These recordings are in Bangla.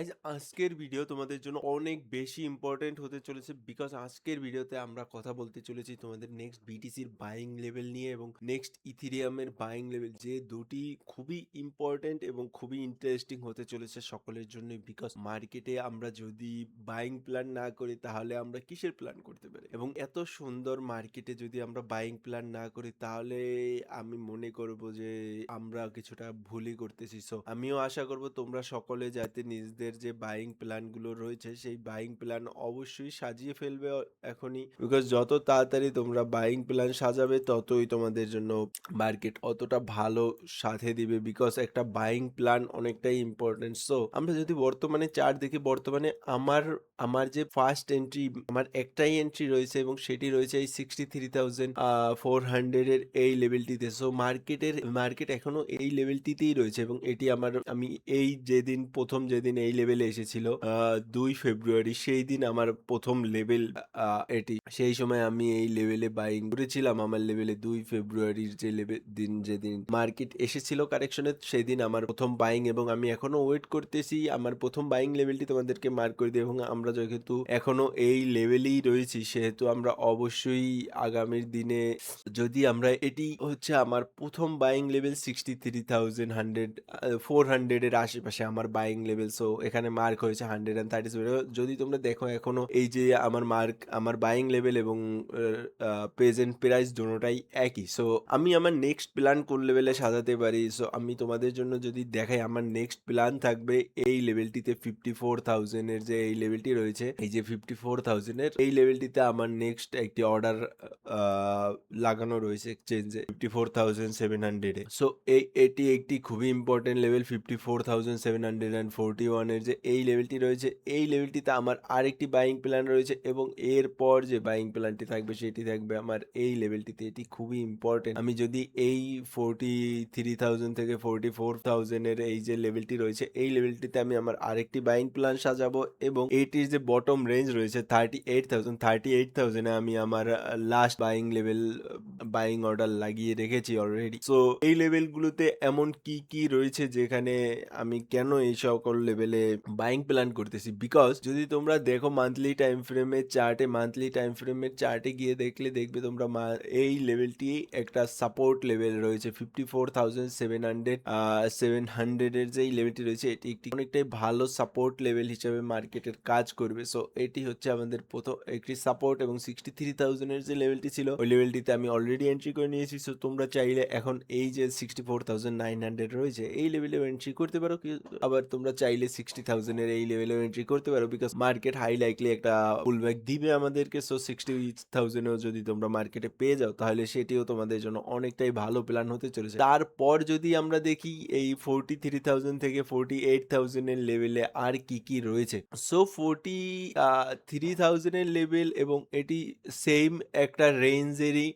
আজকের ভিডিও তোমাদের জন্য অনেক বেশি ইম্পর্টেন্ট হতে চলেছে বিকজ আজকের ভিডিওতে আমরা কথা বলতে চলেছি তোমাদের নেক্সট বিটিসির বাইং লেভেল নিয়ে এবং নেক্সট ইথিরিয়ামের বাইং লেভেল, যে দুটি খুবই ইম্পর্টেন্ট এবং খুবই ইন্টারেস্টিং হতে চলেছে সকলের জন্য। বিকজ মার্কেটে আমরা যদি বাইং প্ল্যান না করি তাহলে আমরা কিসের প্ল্যান করতে পারি, এবং এত সুন্দর মার্কেটে যদি আমরা বাইং প্ল্যান না করি তাহলে আমি মনে করব যে আমরা কিছুটা ভুলই করতেছি। সো আমিও আশা করব তোমরা সকলে যাতে নিজেদের যে বাইং প্ল্যান গুলো রয়েছে সেই বাইং প্ল্যান অবশ্যই সাজিয়ে ফেলবে এখনই, বিকজ যত তাড়াতাড়ি তোমরা বাইং প্ল্যান সাজাবে ততই তোমাদের জন্য মার্কেট অতটা ভালো সাথে দিবে, বিকজ একটা বাইং প্ল্যান অনেকটাই ইম্পর্টেন্ট। সো আমরা যদি বর্তমানে চার্ট দেখি, বর্তমানে আমার আমার যে ফার্স্ট এন্ট্রি, আমার একটাই এন্ট্রি রয়েছে এবং সেটি রয়েছে এই 63,400 এর এই লেভেলটিতে। সো মার্কেট এখনো এই লেভেলটিতেই রয়েছে এবং এটি আমি এই যেদিন এই লেভেলে এসেছিল 2 ফেব্রুয়ারি, সেই দিন আমার প্রথম লেভেল এটি। সেই সময় আমি এই লেভেলে বাইং করেছিলাম। আমার লেভেলে 2 ফেব্রুয়ারির যে লেভেল দিন, যেদিন মার্কেট এসেছিল কারেকশনে, সেদিন আমার প্রথম বাইং এবং আমি এখনো ওয়েট করতেছি আমার প্রথম বাইং লেভেলটি তোমাদেরকে মার্ক করে দিই। এবং আমরা যেহেতু এখনো এই লেভেলেই রয়েছি সেহেতু আমরা অবশ্যই আগামীর দিনে যদি আমরা এটি হচ্ছে আমার প্রথম বাইং লেভেল 63,400 এর আশেপাশে আমার বাইং লেভেল। সো এখানে মার্ক হয়েছে 137। যদি তোমরা দেখো এখনো এই যে আমার বাইং লেভেল এবং প্রেজেন্ট প্রাইস দুটোটাই একই। সো আমি আমার নেক্সট প্ল্যান কোন লেভেলে সাজাতে পারি, সো আমি তোমাদের জন্য যদি দেখাই, আমার নেক্সট প্ল্যান থাকবে এই লেভেলটিতে 54,000 এর যে এই লেভেলটি রয়েছে, এই যে 54,000 এর এই লেভেলটিতে আমার নেক্সট একটি অর্ডার লাগানো রয়েছে এক্সচেঞ্জে 54,700 এ। সো এটি একটি খুবই ইম্পর্টেন্ট লেভেল। 54,741 এর যে এই লেভেলটি রয়েছে, এই লেভেলটিতে আমার আরেকটি বাইং প্ল্যান রয়েছে এবং এরপর যে বাইং প্ল্যানটি থাকবে সেটি থাকবে আমার এই লেভেলটিতে। এটি খুবই ইম্পর্টেন্ট। আমি যদি এই 43,000 থেকে 44,000 এর এই যে লেভেলটি রয়েছে, এই লেভেলটিতে আমি আমার আরেকটি বাইং প্ল্যান সাজাবো এবং এটির যে বটম রেঞ্জ রয়েছে 38,000 এ আমি আমার last buying level buying order লাগিয়ে রেখেছি অলরেডি। সো এই লেভেলগুলোতে এমন কি কি রয়েছে যেখানে আমি কেন এই সকল লেভেলে বাইং প্ল্যান করতেছি, বিকজ যদি তোমরা দেখো মান্থলি টাইম ফ্রেমের চার্টে গিয়ে দেখবে তোমরা এই লেভেলটি একটা সাপোর্ট লেভেল রয়েছে 54,700 এর যে লেভেলটি রয়েছে, এটি অনেকটাই ভালো সাপোর্ট লেভেল হিসেবে মার্কেটের কাজ করবে। সো এটি হচ্ছে আমাদের প্রথম একটি সাপোর্ট এবং 63,000 এর যে লেভেলটি ছিল ওই লেভেলটিতে আমি অলরেডি এন্ট্রি করে নিয়েছি। সো তোমরা চাইলে এখন এই যে 64,900 রয়েছে এই লেভেলেও এন্ট্রি করতে পারো, আবার তোমরা চাইলে 60,000 এর এই লেভেলেও এন্ট্রি করতে পারো, বিকজ মার্কেট হাই লাইকলি একটা পুলব্যাক দিবে আমাদেরকে। সো 60,000 এও যদি তোমরা মার্কেটে পেয়ে যাও তাহলে সেটিও তোমাদের জন্য অনেকটাই ভালো প্ল্যান হতে চলেছে। তারপর যদি আমরা দেখি এই 43,000 থেকে 48,000 এর লেভেলে আর কি কি রয়েছে। সো 43,000 এর লেভেল এবং এটি সেম একটা রেঞ্জেরই,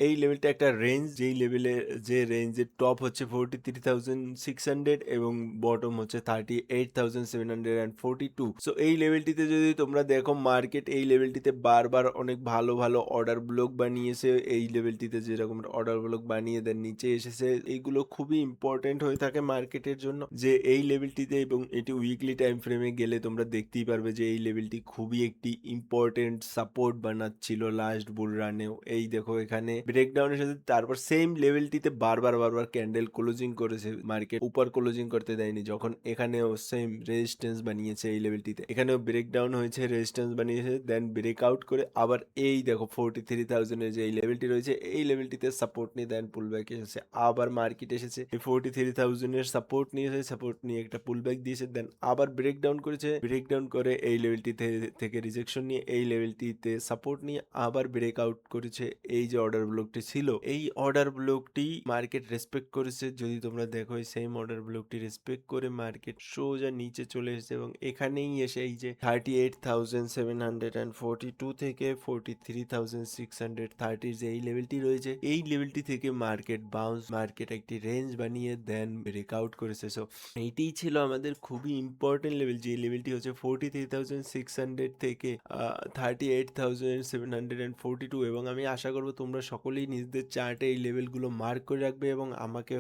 এই লেভেলটা একটা রেঞ্জ, যেই লেভেলে যে রেঞ্জের টপ হচ্ছে 43,600 এবং বটম হচ্ছে 38,742। সো এই লেভেলটিতে যদি তোমরা দেখো মার্কেট এই লেভেলটিতে বারবার অনেক ভালো ভালো অর্ডার ব্লক বানিয়েছে। এই লেভেলটিতে যেরকম অর্ডার ব্লক বানিয়ে দেন নিচে এসেছে, এইগুলো খুবই ইম্পর্টেন্ট হয়ে থাকে মার্কেটের জন্য যে এই লেভেলটিতে, এবং এটি উইকলি টাইম ফ্রেমে গেলে তোমরা দেখতেই পারবে যে এই লেভেলটি খুবই একটি ইম্পর্টেন্ট সাপোর্ট বানাচ্ছিল লাস্ট বুল রানেও। এই দেখো এখানে ব্রেকডাউনের সাথে তারপর সেম লেভেলটিতে বারবার ক্যান্ডেল ক্লোজিং করেছে, মার্কেট উপর ক্লোজিং করতে দেয়নি। যখন এখানেও সেম রেজিস্ট্যান্স বানিয়েছে এই লেভেলটিতে, এখানেও ব্রেকডাউন হয়েছে, রেজিস্ট্যান্স বানিয়েছে, দেন ব্রেকআউট করে আবার এই দেখো 43,000 এর যে এই লেভেলটি রয়েছে এই লেভেলটিতে সাপোর্ট নিয়ে দেন পুল ব্যাক এসেছে। আবার মার্কেট এসেছে এই 43,000 এর সাপোর্ট নিয়েছে, সাপোর্ট নিয়ে একটা পুল ব্যাক দিয়েছে, দেন আবার ব্রেকডাউন করেছে, ব্রেকডাউন করে এই লেভেলটিতে থেকে রিজেকশন নিয়ে এই লেভেলটিতে সাপোর্ট নিয়ে আবার ব্রেকআউট করেছে। এই যে অর্ডার ব্লকটি ছিল এই অর্ডার ব্লকটি মার্কেট রেসপেক্ট করেছে। যদি তোমরা দেখো এই সেম অর্ডার ব্লকটি রেসপেক্ট করে মার্কেট সোজা নিচে চলে এসেছে এবং এখানেই এসে এই যে 38,742 থেকে 43,630 যে এই লেভেলটি রয়েছে এই লেভেলটি থেকে মার্কেট মার্কেট একটি রেঞ্জ বানিয়ে দেন ব্রেকআউট করেছে। সো এইটিই ছিল আমাদের খুবই ইম্পর্টেন্ট লেভেল, যে লেভেলটি হচ্ছে 43,600 থেকে 38,742। এবং আমি আশা করবো তোমরা সকলেই নিজেদের চার্টে এই লেভেলগুলো মার্ক করে রাখবে এবং আমাকে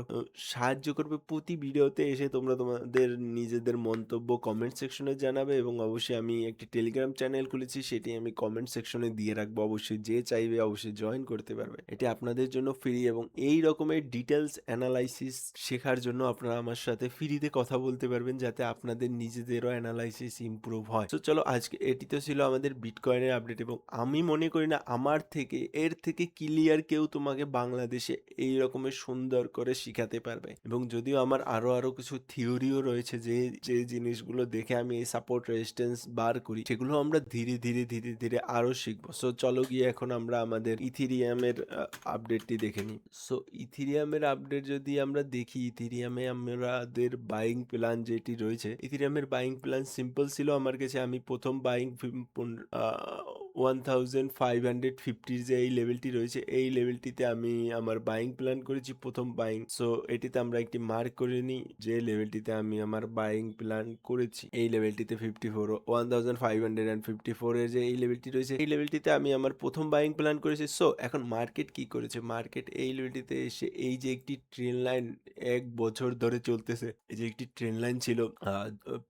সাহায্য করবে প্রতি ভিডিওতে এসে তোমরা তোমাদের নিজেদের মন্তব্য মন্তব্য কমেন্ট সেকশনে জানাবে এবং অবশ্যই আমি একটি টেলিগ্রাম চ্যানেল খুলেছি, সেটি আমি কমেন্ট সেকশনে দিয়ে রাখবো। অবশ্যই যে চাইবে অবশ্যই জয়েন করতে পারবে। এটি আপনাদের জন্য ফ্রি এবং এই রকমের ডিটেলস অ্যানালাইসিস শেখার জন্য আপনারা আমার সাথে ফ্রিতে কথা বলতে পারবেন, যাতে আপনাদের নিজেদেরও অ্যানালাইসিস ইমপ্রুভ হয়। তো চলো, আজকে এটি তো ছিল আমাদের বিটকয়েনের আপডেট এবং আমি মনে করি না আমার থেকে এর থেকে ক্লিয়ার কেউ তোমাকে বাংলাদেশে এই রকমের সুন্দর করে শিখাতে পারবে। এবং যদিও আমার আরো কিছু থিওরিও রয়েছে, যে জিনিসগুলো দেখে আমি এই সাপোর্ট রেজিস্ট্যান্স বার করি, সেগুলো আমরা ধীরে আরো শিখবো। সো চলো গিয়ে এখন আমরা আমাদের ইথিরিয়ামের আপডেটটি দেখে নিই। সো ইথিরিয়ামের আপডেট যদি আমরা দেখি, ইথিরিয়ামে আমাদের বাইং প্ল্যান যেটি রয়েছে, ইথিরিয়ামের বাইং প্ল্যান সিম্পল ছিল আমার কাছে। আমি প্রথম বাইং 1550 যে এই লেভেলটি রয়েছে, এই লেভেলটিতে আমি আমার বাইং প্ল্যান করেছি, প্রথম বাইং। সো এটিতে আমরা একটি মার্ক করে নিই যে লেভেলটিতে আমি আমার বাইং প্ল্যান করেছি। এই লেভেলটিতে 1554 এর যে এই লেভেলটি রয়েছে, এই লেভেলটিতে আমি আমার প্রথম বাইং প্ল্যান করেছি। সো এখন মার্কেট কি করেছে, মার্কেট এই লেভেলটিতে এসে এই যে একটি ট্রেন লাইন 1 বছর ধরে চলতেছে, এই যে একটি ট্রেন লাইন ছিল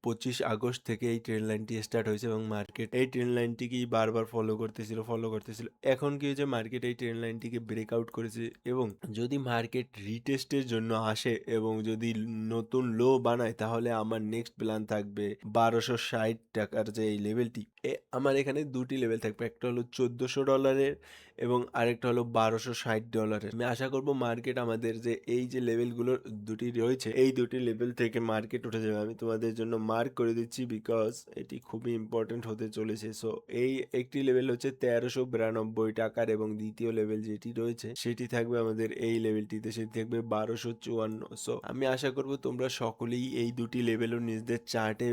25 আগস্ট থেকে এই ট্রেন লাইনটি স্টার্ট হয়েছে এবং মার্কেট এই ট্রেন লাইনটিকেই বারবার ফলো করতেছিল। এখন কি হয়েছে, মার্কেট এই ট্রেন লাইনটিকে ব্রেকআউট করেছে এবং যদি মার্কেট রিটেস্টের জন্য আসে এবং যদি নতুন লো বানায়, তাহলে আমার নেক্সট প্ল্যান থাকবে 1260 টাকার যে এই লেভেলটি। আমার এখানে দুটি লেভেল থাকবে, একটা হলো $1400 এবং আরেকটা হলো $1260। আমি আশা করব মার্কেট আমাদের যে এই যে লেভেলগুলো দুটি রয়েছে, এই দুটি লেভেল থেকে মার্কেট উঠে যাবে। আমি তোমাদের জন্য মার্ক করে দিচ্ছি বিকজ এটি খুবই ইম্পর্টেন্ট হতে চলেছে। সো এই একটি লেভেল হচ্ছে 1392 টাকার এবং দ্বিতীয় লেভেল যেটি রয়েছে সেটি থাকবে আমাদের এই লেভেলটিতে, সেটি থাকবে 1254। সো আমি আশা করব তোমরা সকলেই এই দুটি লেভেলও নিজেদের চার্টে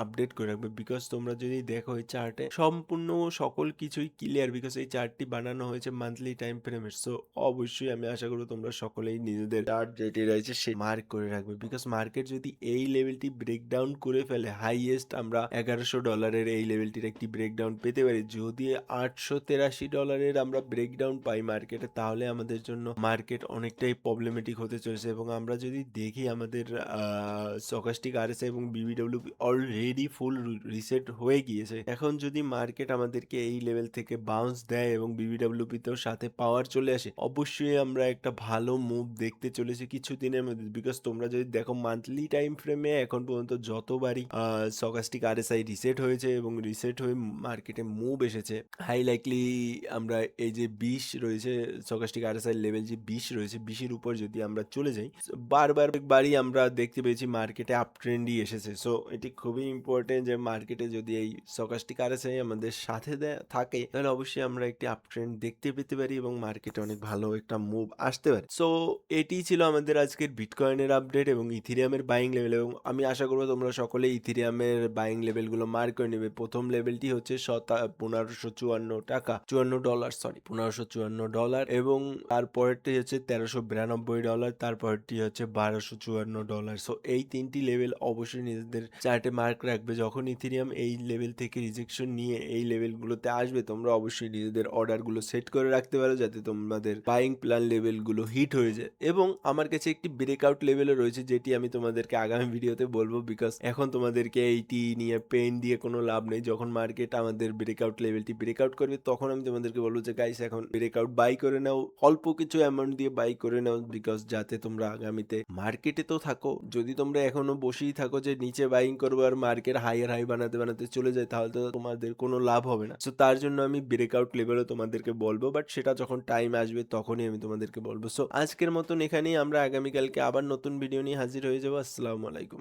আপডেট করে রাখবে, বিকজ তোমরা যদি দেখো এই চার্টে সম্পূর্ণ সকল কিছুই ক্লিয়ার, বিকজ এই চার্টটি বানানো হয়েছে মান্থলি টাইম ফ্রেমের। সো অবশ্যই আমি আশা করব তোমরা সকলেই নিজেদের চার্ট যেটি রয়েছে সে মার্ক করে রাখবে, বিকজ মার্কেট যদি এই লেভেলটি ব্রেকডাউন করে ফেলে, হাইয়েস্ট আমরা $1100 এই লেভেলটির একটি ব্রেকডাউন পেতে পারি। যদি $883 আমরা ব্রেকডাউন পাই মার্কেটে, তাহলে আমাদের জন্য মার্কেট অনেকটাই প্রবলেমেটিক হতে চলেছে। এবং আমরা যদি দেখি আমাদের স্টকাস্টিক আরএসআই এবং বিবিডব্লিউপি অলরেডি ফুল রিসেট হয়ে গিয়েছে। এখন যদি মার্কেট আমাদেরকে এই লেভেল থেকে বাউন্স দেয় এবং বিবিডব্লিউপি তেও সাথে পাওয়ার চলে আসে, অবশ্যই আমরা একটা ভালো মুভ দেখতে চলেছি কিছু দিনের মধ্যে। বিকজ তোমরা যদি দেখো মান্থলি টাইম ফ্রেমে এখন পর্যন্ত যতবারই স্টকাস্টিক আরএসআই রিসেট হয়েছে এবং রিসেট হয়ে মার্কেটে মুভ এসেছে, হাই লাইকলি আমরা এই যে 20 রয়েছে স্টকাস্টিক আরএসআই লেভেল, যে 20 রয়েছে, 20-এর উপর যদি আমরা চলে যাই, বারবারই আমরা দেখতে পেয়েছি মার্কেটে আপ ট্রেন্ডই এসেছে। সো এটি খুবই ইম্পর্টেন্ট যে মার্কেটে যদি এই স্টকাস্টিক আরএসআই আমাদের সাথে থাকে, তাহলে অবশ্যই আমরা একটি আপ ট্রেন্ড দেখতে পেতে পারি এবং মার্কেটে অনেক ভালো একটা মুভ আসতে পারে। সো এটি ছিল আমাদের আজকের বিটকয়েনের আপডেট এবং ইথিরিয়ামের বাইং লেভেল। এবং আমি আশা করবো তোমরা সকলে ইথিরিয়ামের বাইং লেভেলগুলো মার্ক করে নেবে। প্রথম লেভেলটি হচ্ছে $1554 এবং তারপরেরটি হচ্ছে $1392, তারপরটি হচ্ছে $1254। সো এই তিনটি লেভেল অবশ্যই নিজেদের চার্টে মার্ক রাখবে। যখন ইথিরিয়াম এই লেভেল থেকে রিজেকশন নিয়ে এই লেভেলগুলোতে আসবে, তোমরা অবশ্যই নিজেদের অর্ডারগুলো সেট করে রাখতে পারো, যাতে তোমাদের বাইং প্ল্যান লেভেলগুলো হিট হয়ে যায়। এবং আমার কাছে একটি ব্রেকআউট লেভেলও রয়েছে, যেটি আমি তোমাদেরকে আগামী ভিডিওতে বলবো, বিকজ এখন তোমাদেরকে এইটি নিয়ে পেন দিয়ে কোনো লাভ নেই। যখন মার্কেট আমাদের ব্রেকআউট লেভেলটি ব্রেকআউট করবে, তখন আমি তোমাদেরকে বলবো যে গাইস এখন ব্রেকআউট বাই করে নাও, অল্প কিছু অ্যামাউন্ট দিয়ে বাই করে নাও, বিকজ যাতে তোমরা আগামীতে মার্কেটে তো থাকো। যদি তোমরা এখনো বসেই থাকো যে নিচে বাইং করবো আর মার্কেট হাইয়ার হাই বানাতে চলে যায়, তাহলে তো তোমাদের কোনো লাভ হবে না। সো তার জন্য আমি ব্রেকআউট লেভেলও তোমাদেরকে বলবো, বাট সেটা যখন টাইম আসবে তখনই আমি তোমাদেরকে বলবো। সো আজকের মতন এখানেই, আমরা আগামীকালকে আবার নতুন ভিডিও নিয়ে হাজির হয়ে যাবো। আসসালামু আলাইকুম।